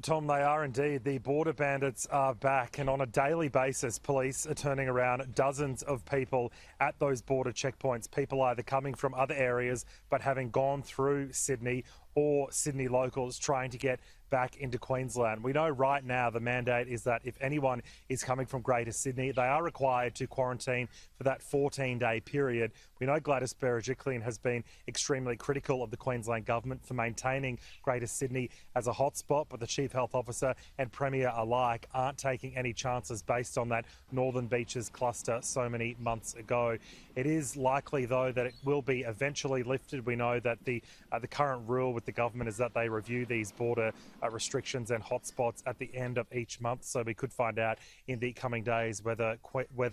Tom, they are indeed. The border bandits are back, and on a daily basis, police are turning around dozens of people at those border checkpoints. People either coming from other areas but having gone through Sydney, or Sydney locals trying to get back into Queensland. We know right now the mandate is that if anyone is coming from Greater Sydney, they are required to quarantine for that 14-day period. We know Gladys Berejiklian has been extremely critical of the Queensland government for maintaining Greater Sydney as a hotspot, but the Chief Health Officer and Premier alike aren't taking any chances based on that Northern Beaches cluster so many months ago. It is likely, though, that it will be eventually lifted. We know that the current rule with the government is that they review these border restrictions and hotspots at the end of each month, so we could find out in the coming days whether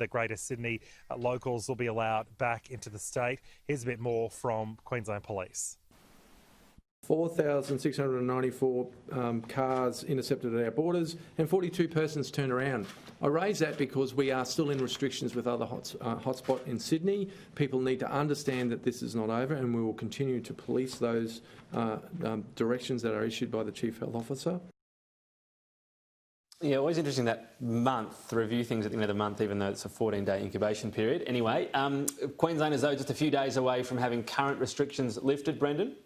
Greater Sydney locals will be allowed back into the state. Here's a bit more from Queensland Police. 4,694 cars intercepted at our borders and 42 persons turned around. I raise that because we are still in restrictions with other hotspot in Sydney. People need to understand that this is not over, and we will continue to police those directions that are issued by the Chief Health Officer. Yeah, always interesting that month, to review things at the end of the month, even though it's a 14-day incubation period. Anyway, Queensland is, though, just a few days away from having current restrictions lifted. Brendan?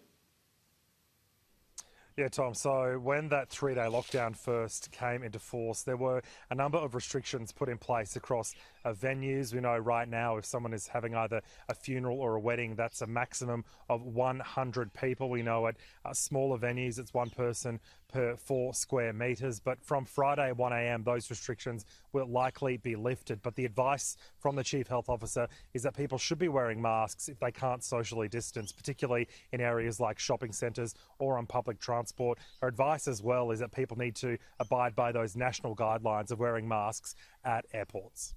Yeah, Tom, so when that 3-day lockdown first came into force, there were a number of restrictions put in place across venues. We know right now if someone is having either a funeral or a wedding, that's a maximum of 100 people. We know at smaller venues, it's one person per 4 square metres. But from Friday at 1 a.m, those restrictions will likely be lifted. But the advice from the Chief Health Officer is that people should be wearing masks if they can't socially distance, particularly in areas like shopping centres or on public transport. Her advice as well is that people need to abide by those national guidelines of wearing masks at airports.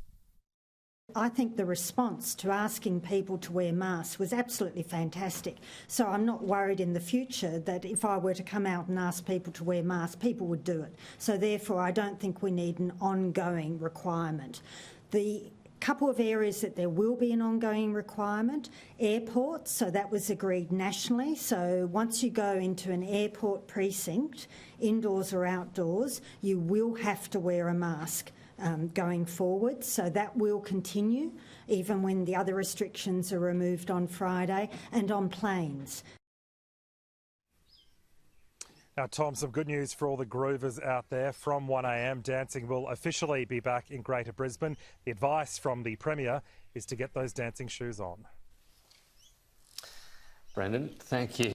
I think the response to asking people to wear masks was absolutely fantastic. So I'm not worried in the future that if I were to come out and ask people to wear masks, people would do it. So therefore, I don't think we need an ongoing requirement. The couple of areas that there will be an ongoing requirement: airports, so that was agreed nationally. So once you go into an airport precinct, indoors or outdoors, you will have to wear a mask going forward. So that will continue even when the other restrictions are removed on Friday, and on planes. Now, Tom, some good news for all the groovers out there. From 1 a.m, dancing will officially be back in Greater Brisbane. The advice from the Premier is to get those dancing shoes on. Brendan, thank you.